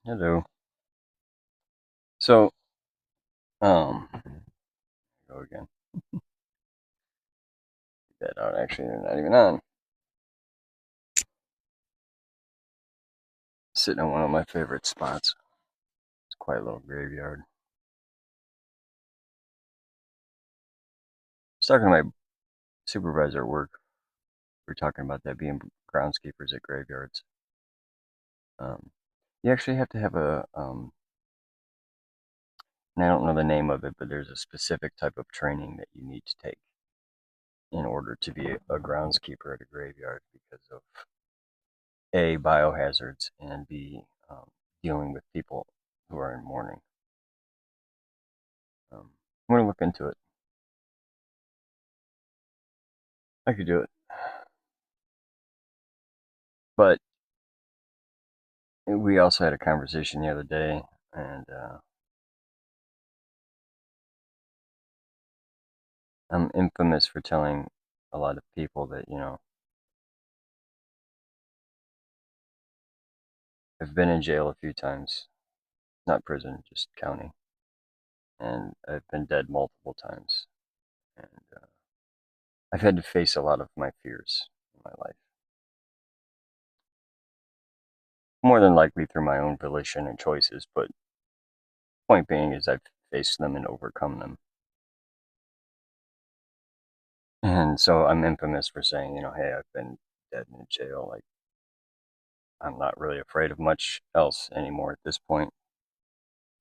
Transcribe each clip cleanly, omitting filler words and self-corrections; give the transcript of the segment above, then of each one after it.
Hello. So, go again. That out. Actually, they're not even on. Sitting in one of my favorite spots. It's quite a little graveyard. I was talking to my supervisor at work. We were talking about that being groundskeepers at graveyards. Um, you actually have to have and I don't know the name of it, but there's a specific type of training that you need to take in order to be a groundskeeper at a graveyard because of A, biohazards, and B, dealing with people who are in mourning. I'm going to look into it. I could do it. But we also had a conversation the other day, and I'm infamous for telling a lot of people that, I've been in jail a few times, not prison, just county, and I've been dead multiple times. And I've had to face a lot of my fears in my life, more than likely through my own volition and choices, but point being is I've faced them and overcome them. And so I'm infamous for saying, hey, I've been dead in jail. Like, I'm not really afraid of much else anymore at this point.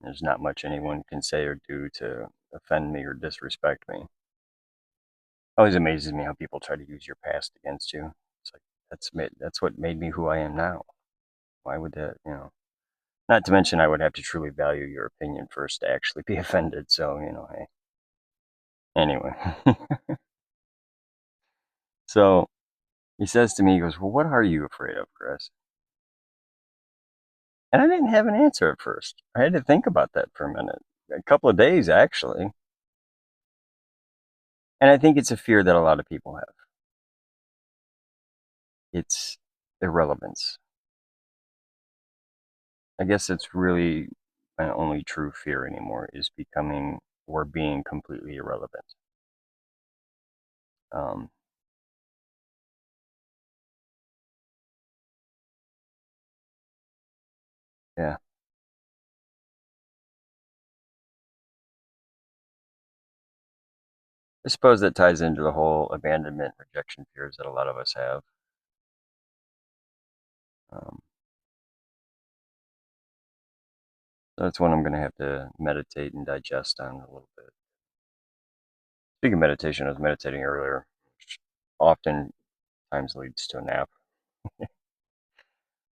There's not much anyone can say or do to offend me or disrespect me. It always amazes me how people try to use your past against you. It's like that's what made me who I am now. Why would that? Not to mention, I would have to truly value your opinion first to actually be offended. So hey. Anyway, so he says to me, he goes, "Well, what are you afraid of, Chris?" And I didn't have an answer at first. I had to think about that for a minute, a couple of days actually. And I think it's a fear that a lot of people have. It's irrelevance. I guess it's really my only true fear anymore is becoming or being completely irrelevant. Um, yeah, I suppose that ties into the whole abandonment rejection fears that a lot of us have. Um, so that's one I'm going to have to meditate and digest on a little bit. Speaking of meditation, I was meditating earlier, which often times leads to a nap.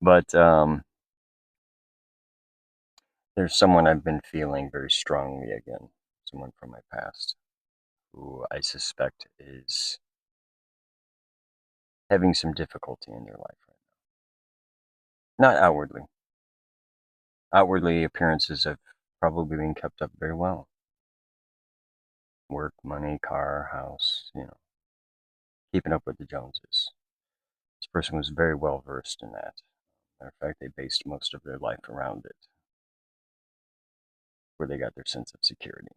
But there's someone I've been feeling very strongly again, someone from my past, who I suspect is having some difficulty in their life right now. Not outwardly. Outwardly, appearances have probably been kept up very well. Work, money, car, house, keeping up with the Joneses. This person was very well versed in that. Matter of fact, they based most of their life around it, where they got their sense of security,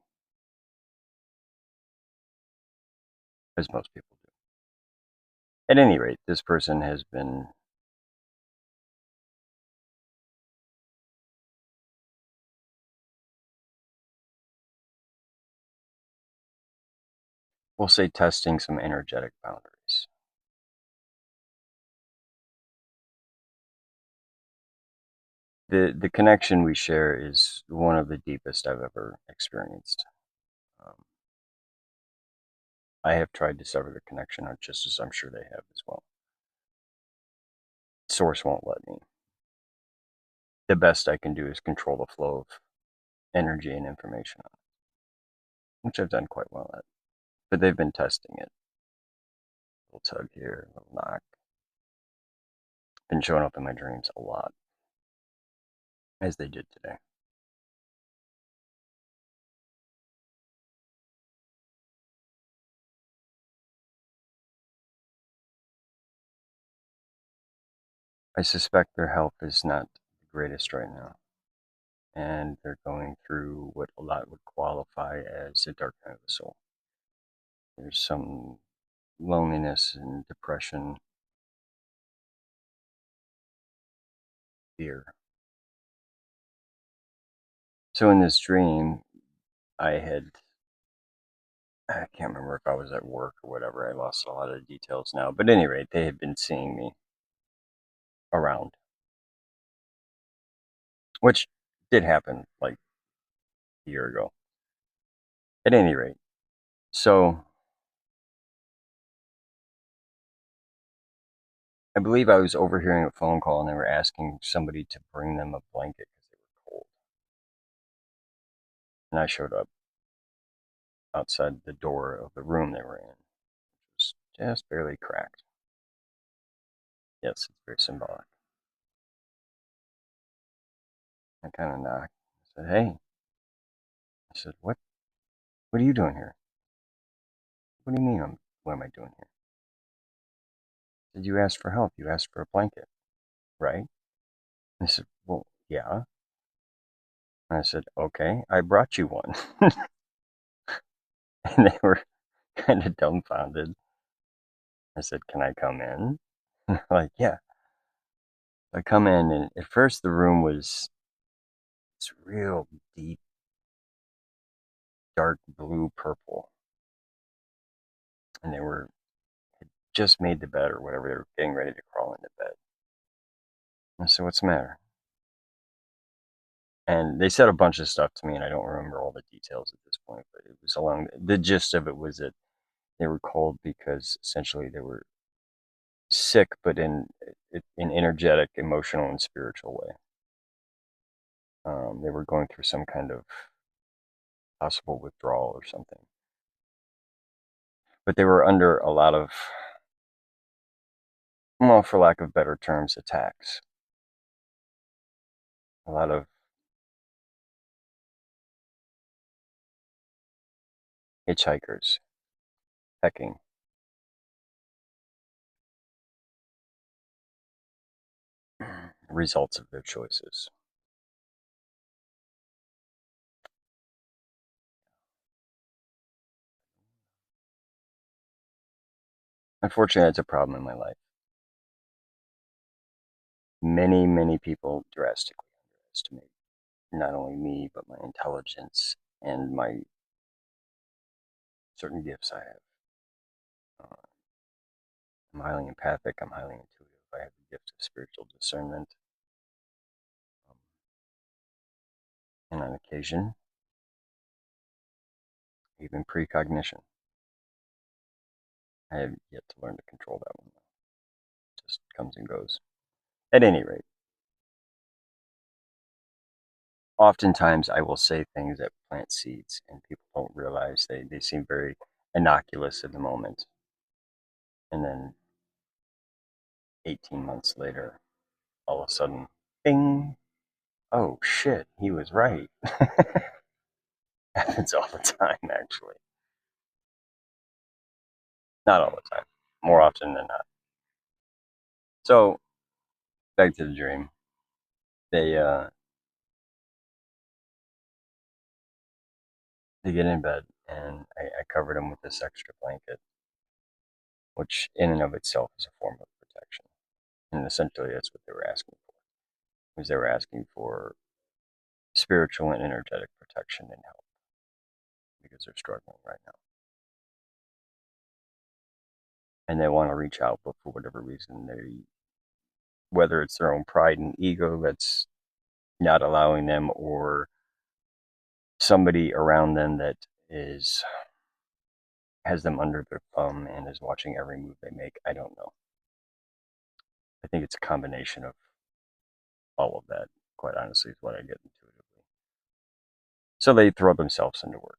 as most people do. At any rate, this person has been, we'll say, testing some energetic boundaries. The connection we share is one of the deepest I've ever experienced. Um, I have tried to sever the connection, just as I'm sure they have as well. Source won't let me. The best I can do is control the flow of energy and information on it, which I've done quite well at. But they've been testing it. A little tug here, a little knock. Been showing up in my dreams a lot, as they did today. I suspect their health is not the greatest right now. and they're going through what a lot would qualify as a dark night of the soul. There's some loneliness and depression, fear. So in this dream, I can't remember if I was at work or whatever. I lost a lot of the details now. But at any rate, they had been seeing me around, which did happen like a year ago. At any rate, so I believe I was overhearing a phone call and they were asking somebody to bring them a blanket because they were cold. And I showed up outside the door of the room they were in, which was just barely cracked. Yes, it's very symbolic. I kind of knocked. I said, "Hey." I said, What are you doing here?" "What do you mean? What am I doing here?" I said, "You asked for help. You asked for a blanket, right?" And I said, "Well, yeah." And I said, "Okay, I brought you one." And they were kind of dumbfounded. I said, "Can I come in?" Like, yeah. I come in, and at first the room was this real deep, dark blue purple. And they were had just made the bed or whatever. They were getting ready to crawl into bed. And I said, "What's the matter?" And they said a bunch of stuff to me, and I don't remember all the details at this point, but it was along the gist of it was that they were cold because essentially they were sick, but in an energetic, emotional, and spiritual way. They were going through some kind of possible withdrawal or something, but they were under a lot of, well, for lack of better terms, attacks. A lot of hitchhikers, pecking, results of their choices. Unfortunately, that's a problem in my life. Many, many people drastically underestimate not only me, but my intelligence and my certain gifts I have. Uh, I'm highly empathic, I'm highly intuitive, I have the gift of spiritual discernment, um, and on occasion, even precognition. I have yet to learn to control that one, though. It just comes and goes. At any rate, oftentimes I will say things that plant seeds, and people don't realize they seem very innocuous in the moment. And then 18 months later, all of a sudden, bing, oh shit, he was right. Happens all the time, actually. Not all the time, more often than not. So, back to the dream. They, uh, they get in bed, and I covered them with this extra blanket, which in and of itself is a form of protection. And essentially, that's what they were asking for. Was they were asking for spiritual and energetic protection and help because they're struggling right now. And they want to reach out, but for whatever reason, whether it's their own pride and ego that's not allowing them, or somebody around them that is has them under their thumb and is watching every move they make. I don't know. I think it's a combination of all of that, quite honestly, is what I get intuitively. So they throw themselves into work.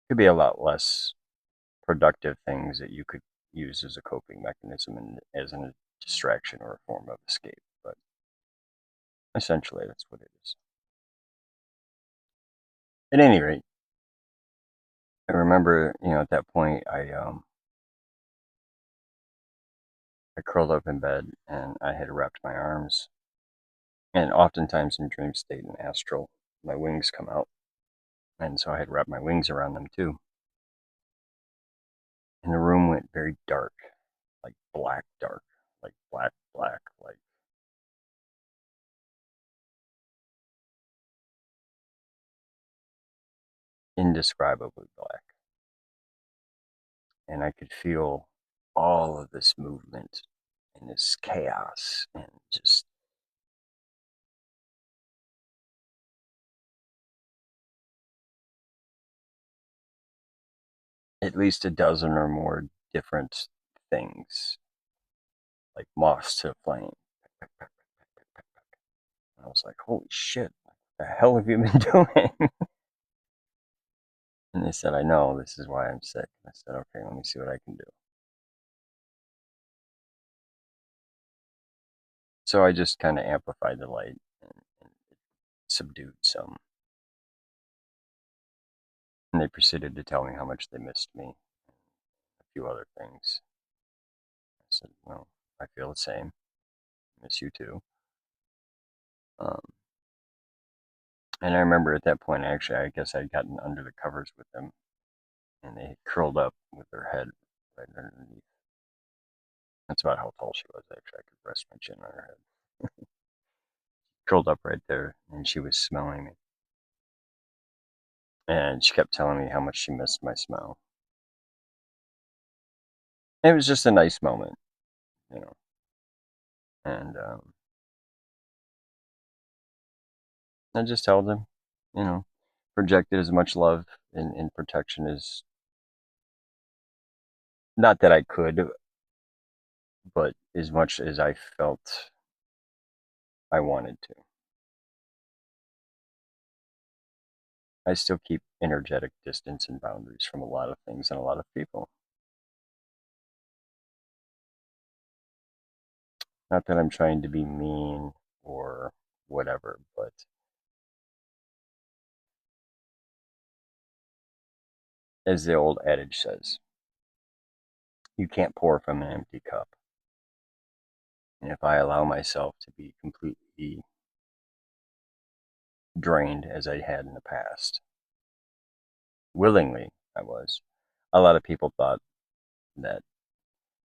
Could be a lot less productive things that you could use as a coping mechanism and as a distraction or a form of escape. But essentially, that's what it is. At any rate, I remember, at that point, I curled up in bed and I had wrapped my arms. And oftentimes in dream state and astral, my wings come out. And so I had wrapped my wings around them too. And the room went very dark, like black dark, like black, black, like indescribably black. And I could feel all of this movement and this chaos and just at least a dozen or more different things, like moths to a flame. And I was like, holy shit, what the hell have you been doing? And they said, I know, this is why I'm sick. And I said, okay, let me see what I can do. So I just kind of amplified the light and subdued some. And they proceeded to tell me how much they missed me, a few other things. I said, well, I feel the same. I miss you too. Um, and I remember at that point, actually, I guess I'd gotten under the covers with them, and they had curled up with their head right underneath. That's about how tall she was, actually. I could rest my chin on her head. Curled up right there, and she was smelling me. And she kept telling me how much she missed my smell. It was just a nice moment, you know. And I just held him, you know, projected as much love and protection as, not that I could, but as much as I felt I wanted to. I still keep energetic distance and boundaries from a lot of things and a lot of people. Not that I'm trying to be mean or whatever, but as the old adage says, you can't pour from an empty cup. And if I allow myself to be completely drained as I had in the past, willingly I was, a lot of people thought that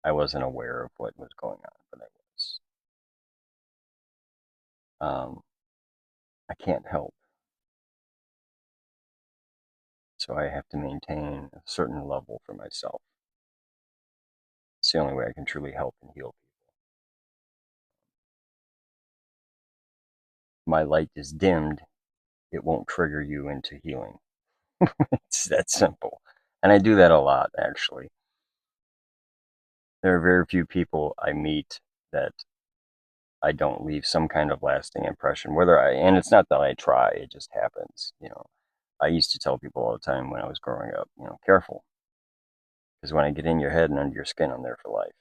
I wasn't aware of what was going on, but I was. I can't help. So I have to maintain a certain level for myself. It's the only way I can truly help and heal people. My light is dimmed, it won't trigger you into healing. It's that simple. And I do that a lot, actually. There are very few people I meet that I don't leave some kind of lasting impression. And it's not that I try, it just happens. I used to tell people all the time when I was growing up, careful. Because when I get in your head and under your skin, I'm there for life.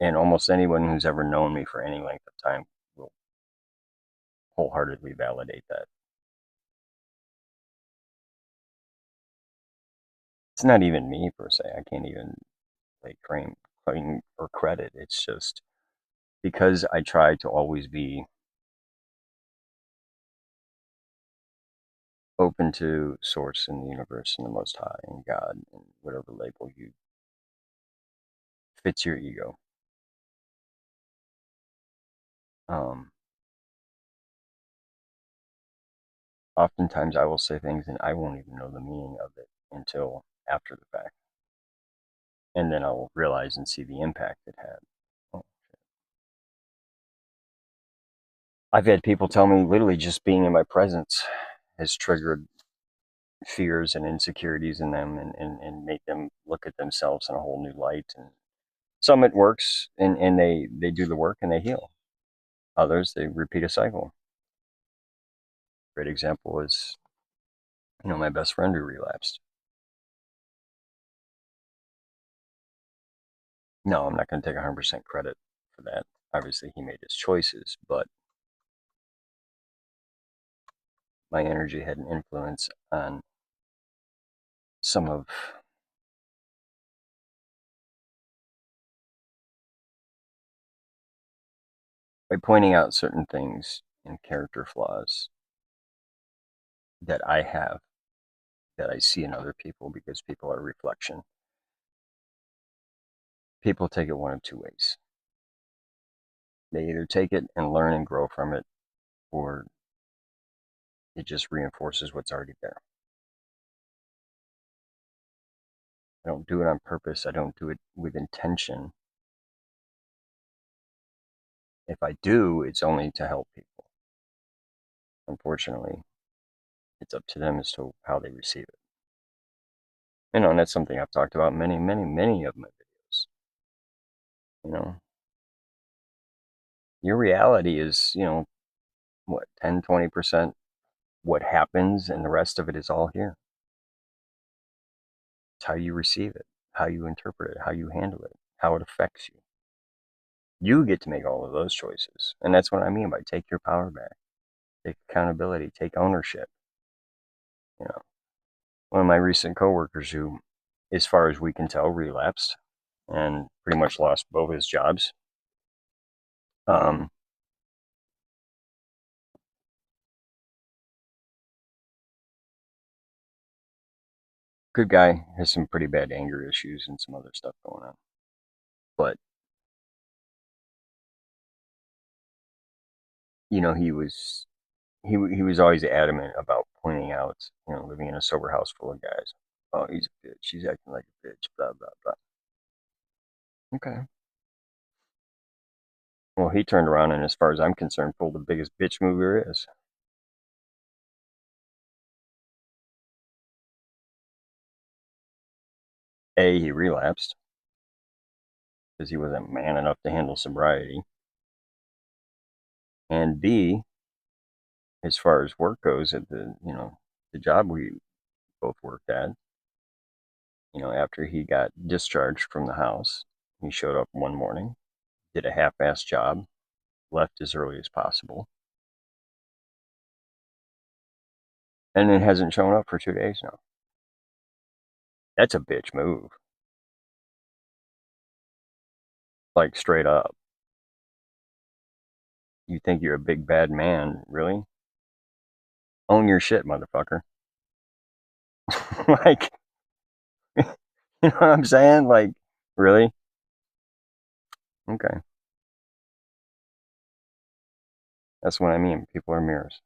And almost anyone who's ever known me for any length of time will wholeheartedly validate that. It's not even me per se. I can't even like claim or credit. It's just because I try to always be open to source and the universe and the most high and God and whatever label you fits your ego. Um, Oftentimes I will say things and I won't even know the meaning of it until after the fact. And then I'll realize and see the impact it had. Oh, I've had people tell me literally just being in my presence has triggered fears and insecurities in them and make them look at themselves in a whole new light. And some it works and they do the work and they heal. Others, they repeat a cycle. Great example is, my best friend who relapsed. No, I'm not going to take 100% credit for that. Obviously, he made his choices, but my energy had an influence on some of by pointing out certain things and character flaws that I have, that I see in other people, because people are a reflection. People take it one of two ways. They either take it and learn and grow from it, or it just reinforces what's already there. I don't do it on purpose. I don't do it with intention. If I do, it's only to help people. Unfortunately, it's up to them as to how they receive it. And that's something I've talked about many, many, many of my videos. You know, your reality is, what, 10, 20% what happens, and the rest of it is all here. It's how you receive it, how you interpret it, how you handle it, how it affects you. You get to make all of those choices. And that's what I mean by take your power back, take accountability, take ownership. You know, one of my recent coworkers who, as far as we can tell, relapsed and pretty much lost both his jobs. Um, Good guy, has some pretty bad anger issues and some other stuff going on. But, he was always adamant about pointing out, living in a sober house full of guys. Oh, he's a bitch. He's acting like a bitch. Blah blah blah. Okay. Well, he turned around and, as far as I'm concerned, pulled the biggest bitch move there is. A, he relapsed because he wasn't man enough to handle sobriety. And B, as far as work goes, at the job we both worked at, after he got discharged from the house, he showed up one morning, did a half-assed job, left as early as possible, and it hasn't shown up for 2 days now. That's a bitch move. Like, straight up. You think you're a big bad man, really? Own your shit, motherfucker. Like, you know what I'm saying? Like, really? Okay. That's what I mean. People are mirrors.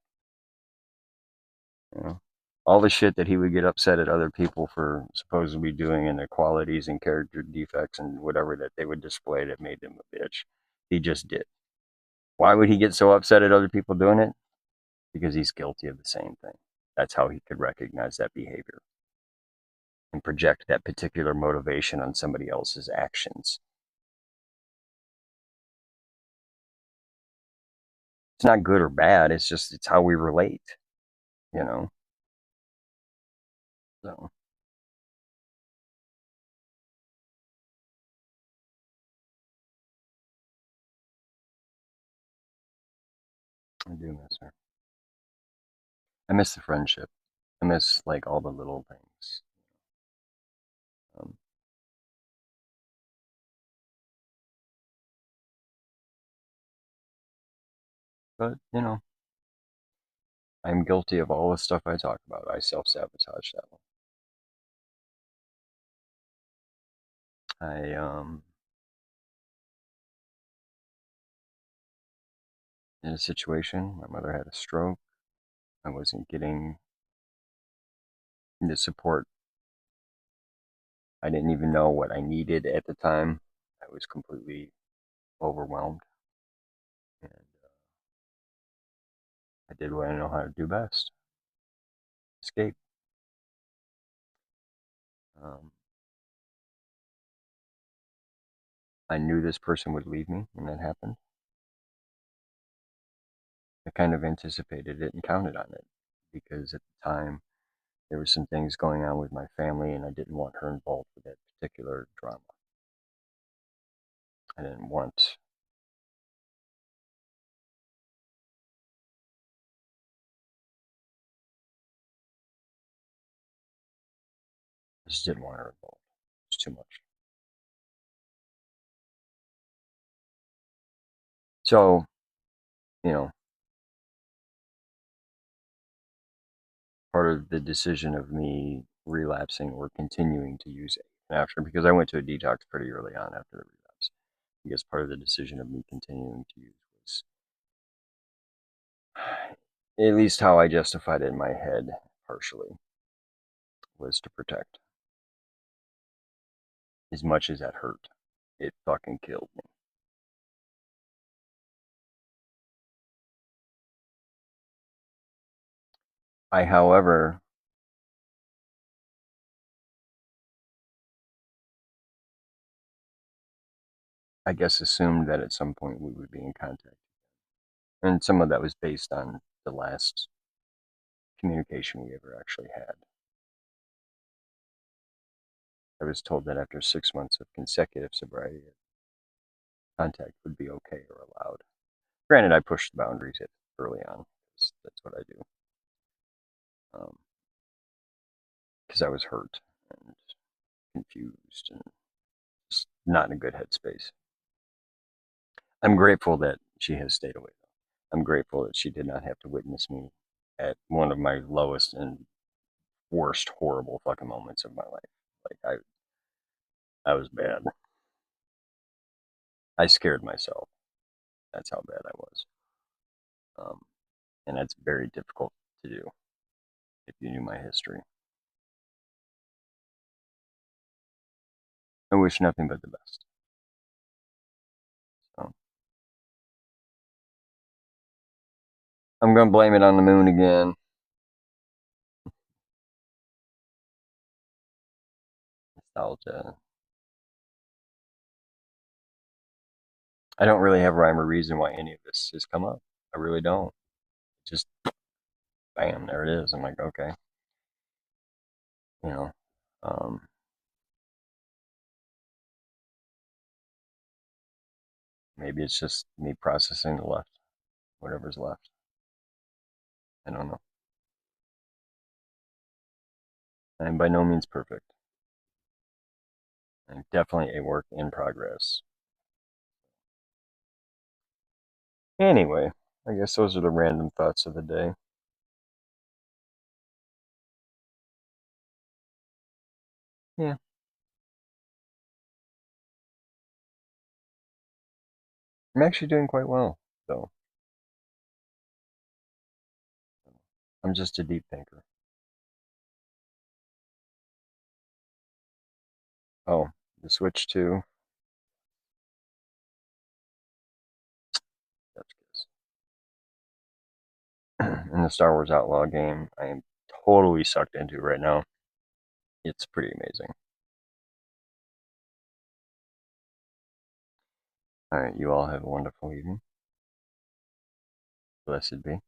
You know? All the shit that he would get upset at other people for supposedly doing, and the qualities and character defects and whatever that they would display that made them a bitch, he just did. Why would he get so upset at other people doing it? Because he's guilty of the same thing. That's how he could recognize that behavior and project that particular motivation on somebody else's actions. It's not good or bad. It's how we relate, you know? So I do miss her. I miss the friendship. I miss, like, all the little things. Um, but, I'm guilty of all the stuff I talk about. I self-sabotage that one. I, in a situation, my mother had a stroke. I wasn't getting the support. I didn't even know what I needed at the time. I was completely overwhelmed. And I did what I know how to do best: escape. Um, I knew this person would leave me when that happened. I kind of anticipated it and counted on it, because at the time there were some things going on with my family, and I didn't want her involved with that particular drama. I didn't want, I just didn't want her involved. It's too much. So you know, part of the decision of me relapsing or continuing to use after, because I went to a detox pretty early on after the relapse. I guess part of the decision of me continuing to use was at least how I justified it in my head, partially, was to protect. As much as that hurt, it fucking killed me. However, I guess assumed that at some point we would be in contact. And some of that was based on the last communication we ever actually had. I was told that after 6 months of consecutive sobriety, contact would be okay or allowed. Granted, I pushed the boundaries early on, because that's what I do. Because I was hurt and confused and just not in a good headspace. I'm grateful that she has stayed away. I'm grateful that she did not have to witness me at one of my lowest and worst horrible fucking moments of my life. Like I was bad. I scared myself. That's how bad I was. Um, and that's very difficult to do if you knew my history. I wish nothing but the best. So I'm gonna blame it on the moon again. Nostalgia. I don't really have rhyme or reason why any of this has come up. I really don't. Just bam, there it is. I'm like, okay, you know, um, maybe it's just me processing the left, whatever's left. I don't know. I'm by no means perfect. I'm definitely a work in progress. Anyway, I guess those are the random thoughts of the day. Yeah, I'm actually doing quite well, though. I'm just a deep thinker. Oh, the Switch 2. That's good. And the Star Wars Outlaw game, I am totally sucked into right now. It's pretty amazing. All right, you all have a wonderful evening. Blessed be.